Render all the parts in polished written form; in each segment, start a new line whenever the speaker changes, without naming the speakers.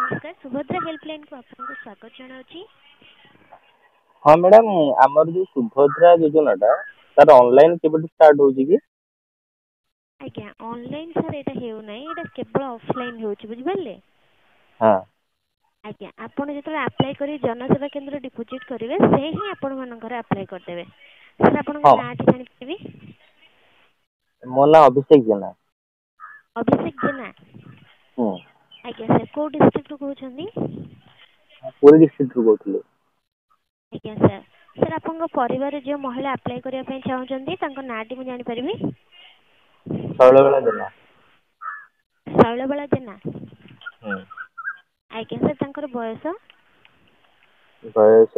नमस्कार सुभद्रा हेल्पलाइन को आपको स्वागत जनावि।
हाँ मैडम, आमर जो सुभद्रा योजना तार ऑनलाइन केबे स्टार्ट होची कि?
आज्ञा ऑनलाइन सर एटा हेउ नै, एटा केवल ऑफलाइन होची बुझिबले।
हाँ
आज्ञा आपण जेतले अप्लाई करी जनसेवा केंद्र डिपोजिट करिवे से ही आपण मानकर अप्लाई कर देबे। सर आपन
हाँ,
नाम जानि पारिबे?
मो ना अभिषेक जेना।
अभिषेक जेना।
हम्म,
आज्ञा सर को डिस्ट्रिक्ट रो कहउछन्ती?
पूरी डिस्ट्रिक्ट रू कहउतले।
आज्ञा सर, सर आपन परिवार जो महिला अप्लाई करिया पई चाहुचन्ती तांको नाटी मु जानि पारिबे?
शैलबाला जेना।
शैलबाला जेना।
हम्म,
आज्ञा सर तांकर बयस?
बयस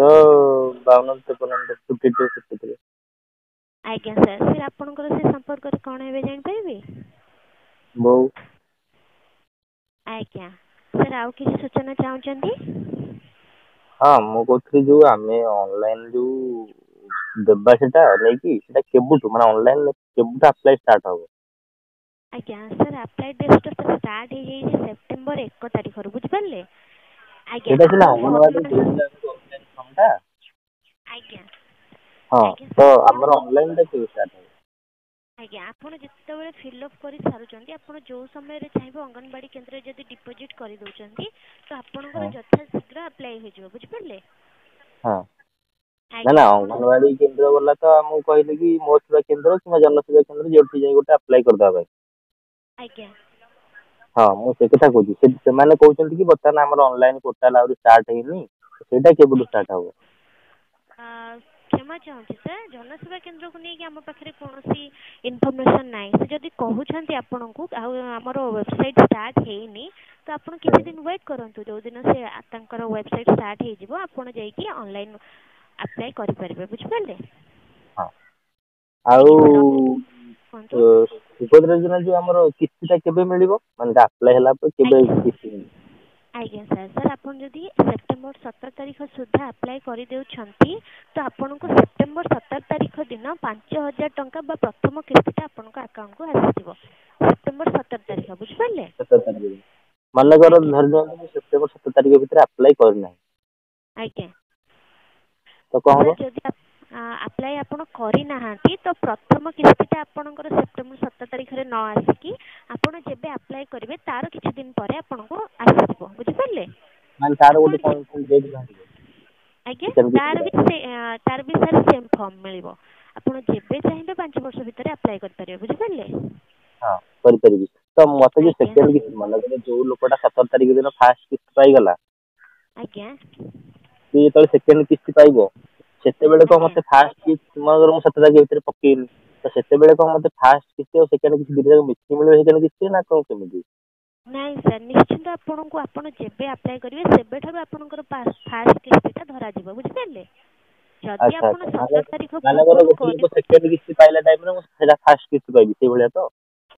52-53 53।
आज्ञा सर, सर आपनकर से संपर्क रे कोन हेबे जानि पारिबे?
बोउ।
आज्ञा सर आउ किछि सूचना चाहुचन्ती?
हाँ मु कहथि जो आमे ऑनलाइन जो देबा सेटा नै कि सेटा केबुटू माने ऑनलाइन केबुटू अप्लाई स्टार्ट हो?
आज्ञा सर अप्लाई डेट तो स्टार्ट हे जे सेप्टेम्बर 1 तारिख रु बुझि पारले। आज्ञा
सेटा सिना
आपण
अंगनवाड़ी
फॉर्म
देउला ऑफलाइन फॉर्म टा।
आज्ञा
हाँ
आज्ञा
तो
सर आपण
हमर ऑनलाइन टा केबे स्टार्ट हो?
आज्ञा आपण जेतेबेले फिल अप करि सारुचंती आपण जो समय रे चाहेबो अंगनवाड़ी केंद्र जदी डिपॉजिट करि दउचंती तो आपणकर
हाँ
यथा शीघ्र अप्लाई हो जिवो बुझि पारले।
हाँ ना
आज्ञा
ना
आपण
अंगनवाड़ी केंद्र वाला तो आमको कहले कि मो सेवा केंद्र कि जनसेवा केंद्र जोठी जाई गोटे अप्लाई कर दबा।
आज्ञा
हाँ मु से कथा कहूची से माने कहउचंती कि बर्तमान हमर ऑनलाइन पोर्टल आउरी स्टार्ट हेनी सेटा केबुटू
आज्ञा
स्टार्ट हो?
क्षमा चाहूँगी सर जनसेवा केंद्र को नहीं आम पाखे कौन इनफर्मेशन ना से जदि कहते आपन को आमर वेबसाइट स्टार्ट ହେଇନି तो आपन किसी दिन वेट करंतु जो दिन से तांकर वेबसाइट स्टार्ट हो जिवो आपन जाई ऑनलाइन अप्लाई करि परिबे बुझ पाले।
हाँ आउ
आज्ञा सर कहंतु
सुभद्रा योजना जो हमर किस्तीटा केबे मिलिबो माने अप्लाई हला पर केबे
आज्ञा
किस्ती मिलिबो?
आज्ञा सर सर आपन जदि सेप्टेम्बर 17 तारिख सुधा अप्लाई करि देउछंती तो आपन को सेप्टेम्बर 17 तारिख दिन 5000 टंका बा प्रथम किस्तीटा आपन को अकाउंट को आसीथिबो सेप्टेम्बर 17 तारिख बुझ पाले।
17 तारिख मानकर
आज्ञा
धरि नियंतु सेप्टेम्बर 17 तारिख भितर अप्लाई कर नाही
आज्ञा
तो कौन
सर
हबो?
जदि अप्लाई आपन करि नाहांती तो प्रथम किस्तीटा आपनकर सेप्टेम्बर 17 तारिख रे न आसीकी आपन जेबे अप्लाई करिवे तार किछि दिन परे आपन को आसीथिबो बुझ पाले।
माने तार
आपन
गोटे कोन डेट बाहारिबो?
आज्ञा
सेमति
तार भी सर सेम फॉर्म मिलिबो आपन जेबे चाहिबे 5 वर्ष भितर अप्लाई कर परिबे बुझ पाले।
हाँ करि परिबी तो मते जो
आज्ञा
सेकंड किस्ती माने जो लोकटा 17 तारिख दिन फास्ट किस्ती पाई गला
आज्ञा
से जेतले सेकंड किस्ती पाइबो सेते बेले को
आज्ञा
मते फास्ट किस्ती मगर मु 17 तारिख भितर पकेइनी तो सेते बेले को मते फास्ट किस्ती और सेकंड किस्ती दिटा मिक्स मिलिबो सेकंड किस्ती ना कोन केमिति?
नाଇଁ सर निश्चिंत आपन को आपन जेबे अप्लाई करिवे सेबे ठाରୁ आपनकर फास्ट किस्तीटा धरा जिवो बुझ पाले। जदि
अच्छा
आपन
अच्छा
17 तारिख
माने गोटे
पूର୍ବरु
गोटे लोक
करिवे
सेकंड किस्ती पाइला टाइम रे सेटा फास्ट किस्ती पाइबी से भलिया तो?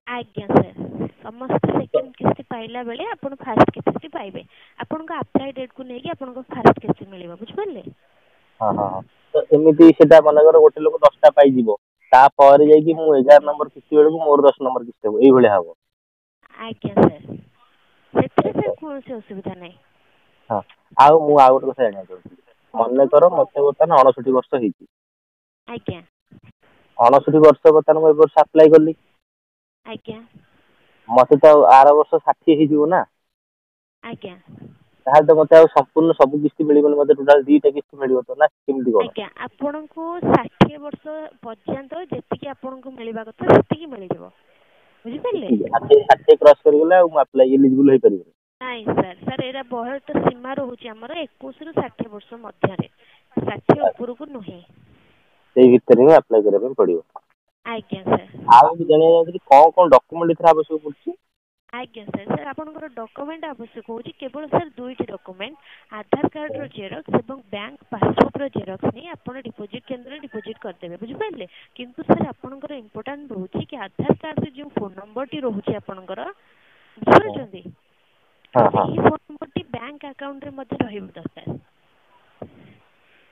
आज्ञा सर समस्त सेकंड किस्ती पाइला बेले आपन फास्ट किस्ती पाइबे आपन को अप्लाई डेट को नेकी आपन को फास्ट किस्ती मिलिबो बुझ पाले।
हाँ हाँ हाँ तो एमिति सेटा मानकर गोटे लोक 10टा पाई जिवो ता पर जाई कि मु 11 नंबर किस्ती बेलको मोर 10 नंबर किस्ती हबो एई भलिया हबो?
आज्ञा सर ସେଥିରେ
अच्छा
सर କୌଣସି ଅସୁବିଧା ନାହିଁ।
हाँ आउ मु आउ गोटे କଥା जानिବାକୁ चाहूची
କୁହନ୍ତୁ
ମନେକର ମତେ ବର୍ତ୍ତମାନ 69 ବର୍ଷ ହେଇଛି
ଆଜ୍ଞା
69 ବର୍ଷ ବର୍ତ୍ତମାନ ମୁଁ ଏ ବର୍ଷ ଆପ୍ଲାଏ କଲି
ଆଜ୍ଞା
ମତେ ତ ଆର ବର୍ଷ 60 ହେଇଯିବ ନା
ଆଜ୍ଞା
ତାହେଲେ ତ ମତେ ଆଉ ସମ୍ପୂର୍ଣ୍ଣ ସବୁ କିସ୍ତି ମିଳିବନି ମତେ ଟୋଟାଲ ଦିଟା କିସ୍ତି ମିଳିବ ତ ନା କେମିତି କଣ?
ଆଜ୍ଞା ଆପଣଙ୍କୁ 60 ବର୍ଷ ପର୍ଯ୍ୟନ୍ତ ଯେତିକି ଆପଣଙ୍କୁ ମିଳିବା କଥା ସେତିକି ମିଳିଯିବ ବୁଝିପାରିଲେ।
ଷାଠିଏ କ୍ରସ କରିଗଲେ ଆଉ ମୁଁ ଆପ୍ଲାଏ ଇଲିଜିବୁଲ ହେଇପାରିବିନି?
ନାଇଁ ସାର୍ ସାର୍ ଏଇଟା ବୟସ ସୀମା ରହୁଛି ଆମର 21 ରୁ 60 ବର୍ଷ ମଧ୍ୟରେ 60 ଉପରକୁ ନୁହେଁ।
ସେଇ ଭିତରେ ହିଁ ଆପ୍ଲାଏ କରିବା ପାଇଁ ପଡିବ।
ଆଜ୍ଞା ସାର୍
ଆଉ ମୁଁ ଜାଣିବାକୁ ଚାହୁଁଥିଲି କଣ କଣ ଡକ୍ୟୁମେଣ୍ଟ ଏଥିରେ ଆବଶ୍ୟକ ପଡୁଛି?
ଆଜ୍ଞା ସାର୍ ସାର୍ ଆପଣଙ୍କର ଡକୁମେଣ୍ଟ ଆବଶ୍ୟକ ହେଉଛି କେବଳ ସାର୍ ଦୁଇଟି ଡକୁମେଣ୍ଟ ଆଧାର କାର୍ଡର ଜେରକ୍ସ ଏବଂ ବ୍ୟାଙ୍କ ପାସବୁକ୍ର ଜେରକ୍ସ ନେଇ ଆପଣ ଡିପୋଜିଟ୍ କେନ୍ଦ୍ରରେ ଡିପୋଜିଟ୍ କରିଦେବେ ବୁଝିପାରିଲେ। କିନ୍ତୁ ସାର୍ ଆପଣଙ୍କର ଇମ୍ପୋର୍ଟାଣ୍ଟ ରହୁଛି କି ଆଧାର କାର୍ଡରେ ଯେଉଁ ଫୋନ୍ ନମ୍ବରଟି ରହୁଛି ଆପଣଙ୍କର ବୁଝିପାରୁଛନ୍ତି
ହଁ ହଁ
ସେହି ଫୋନ୍ ନମ୍ବରଟି ବ୍ୟାଙ୍କ ଆକାଉଣ୍ଟରେ ମଧ୍ୟ ରହିବା ଦରକାର।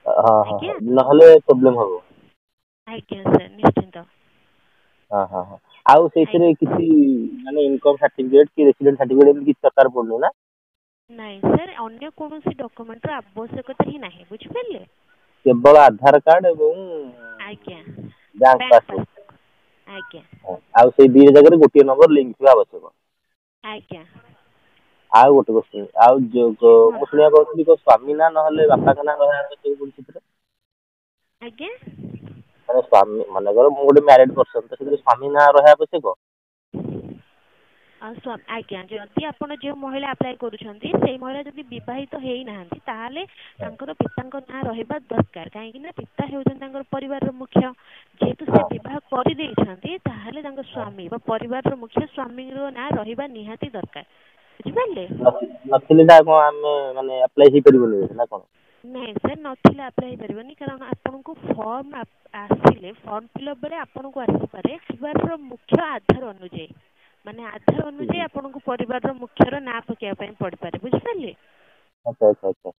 ହଁ ହଁ
ଆଜ୍ଞା
ନହେଲେ ପ୍ରୋବ୍ଲେମ ହବ।
ଆଜ୍ଞା ସାର୍ ନିଶ୍ଚିନ୍ତ।
ହଁ ହଁ ହଁ ଆଉ ସେଇଥିରେ
ଆଜ୍ଞା
କିଛି ମାନେ ଇନକମ ସାର୍ଟିଫିକେଟ କି ରେସିଡେଣ୍ଟ ସାର୍ଟିଫିକେଟ ଏମିତି କିଛି ଦରକାର ପଡୁନି ନା?
ନାଇଁ ସାର୍, ଅନ୍ୟ କୌଣସି ଡକ୍ୟୁମେଣ୍ଟର ଆବଶ୍ୟକତା ହିଁ ନାହିଁ, ବୁଝିପାରିଲେ?
କେବଳ ଆଧାର କାର୍ଡ ଏବଂ
ଆଜ୍ଞା,
ବ୍ୟାଙ୍କ
ବ୍ୟାଙ୍କ
ପାସବୁକ୍।
ପାସବୁକ୍। ଆଜ୍ଞା
ଆଉ ସେଇ ଦି ଜାଗାରେ ଗୋଟିଏ ନମ୍ବର ଲିଙ୍କ ଥିବା ଆବଶ୍ୟକ।
ଆଜ୍ଞା।
ଆଉ ଗୋଟେ କୋଶ୍ଚିନ୍, ଆଉ ମୁଁ
କୁହନ୍ତୁ।
ଶୁଣିବାକୁ ପାଉଥିଲି ସ୍ୱାମୀ ନା ନହେଲେ ବାପାଙ୍କ ନାଁ ରହିବା ଆବଶ୍ୟକ ସେଥିରେ?
ଆଜ୍ଞା।
ମାନେ ସ୍ୱାମୀ, ମନେକର ମୁଁ ଗୋଟେ ମ୍ୟାରେଡ୍ ପର୍ସନ, ତ ସେଥିରେ ସ୍ୱାମୀ ନାଁ ରହିବା ଆବଶ୍ୟକ?
ଆଜ୍ଞା, ଯଦି ଆପଣ ଯେଉଁ ମହିଳା ଆପ୍ଲାଏ କରୁଛନ୍ତି ସେଇ ମହିଳା ଯଦି ବିବାହିତ ହେଇନାହାନ୍ତି ତାହେଲେ ତାଙ୍କର ପିତାଙ୍କ ନାଁ ରହିବା ଦରକାର, କାହିଁକି ନା ପିତା ହେଉଛନ୍ତି ତାଙ୍କର ପରିବାରର ମୁଖ୍ୟ। ଯେହେତୁ ସେ
ହଁ
ବିବାହ କରିଦେଇଛନ୍ତି ତାହେଲେ ତାଙ୍କ ସ୍ୱାମୀ ବା ପରିବାରର ମୁଖ୍ୟ ସ୍ୱାମୀର ନାଁ ରହିବା ନିହାତି ଦରକାର, ବୁଝିପାରିଲେ?
ନଥିଲେ ତା କଣ ଆମେ ମାନେ ଆପ୍ଲାଏ ହେଇପାରିବନି ନା କଣ?
ନାଇଁ ସାର୍, ନଥିଲେ ଆପ୍ଲାଏ ହେଇପାରିବନି, କାରଣ ଆପଣଙ୍କୁ ଫର୍ମ ଆସିଲେ ଫର୍ମ ଫିଲ୍ଅପ୍ ବେଳେ ଆପଣଙ୍କୁ ଆସିପାରେ ପରିବାରର ମୁଖ୍ୟ ଆଧାର ଅନୁଯାୟୀ, ମାନେ ଆଧାର ଅନୁଯାୟୀ ଆପଣଙ୍କୁ ପରିବାରର ମୁଖ୍ୟର ନାଁ ପକେଇବା ପାଇଁ ପଡିପାରେ, ବୁଝିପାରିଲେ?
ଆଚ୍ଛା ଆଚ୍ଛା ଆଚ୍ଛା।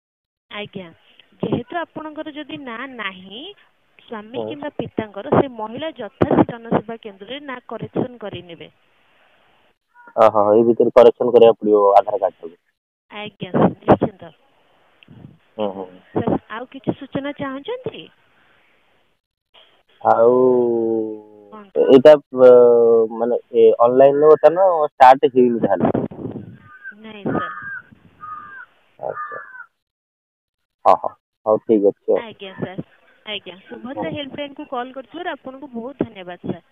ଆଜ୍ଞା, ଯେହେତୁ ଆପଣଙ୍କର ଯଦି ନାଁ ନାହିଁ ସ୍ୱାମୀ
ହୁଁ।
କିମ୍ବା ପିତାଙ୍କର, ସେ ମହିଳା ଯଥା ଜନସେବା କେନ୍ଦ୍ରରେ ନାଁ କରେକ୍ସନ କରିନେବେ।
ଓହୋ, ଏଇ ଭିତରେ କରେକ୍ସନ କରିବାକୁ ପଡିବ ଆଧାର କାର୍ଡ ଟାକୁ?
ଆଜ୍ଞା ସାର୍, ନିଶ୍ଚିନ୍ତ।
ହୁଁ ହୁଁ।
ସାର୍, ଆଉ କିଛି ସୂଚନା ଚାହୁଁଛନ୍ତି?
ଆଉ
କୁହନ୍ତୁ।
ଏଇଟା ମାନେ ଅନଲାଇନରେ ବର୍ତ୍ତମାନ ଷ୍ଟାର୍ଟ ହେଇନି ତାହେଲେ?
ନାଇଁ ସାର୍।
ଆଚ୍ଛା, ହଁ ହଁ, ହଉ ଠିକ ଅଛି ଆଉ।
ଆଜ୍ଞା ସାର୍, ଆଜ୍ଞା, ସୁଭଦ୍ରା ହେଲ୍ପଲାଇନକୁ କଲ୍ କରିଥିବାରୁ ଆପଣଙ୍କୁ ବହୁତ ଧନ୍ୟବାଦ ସାର୍।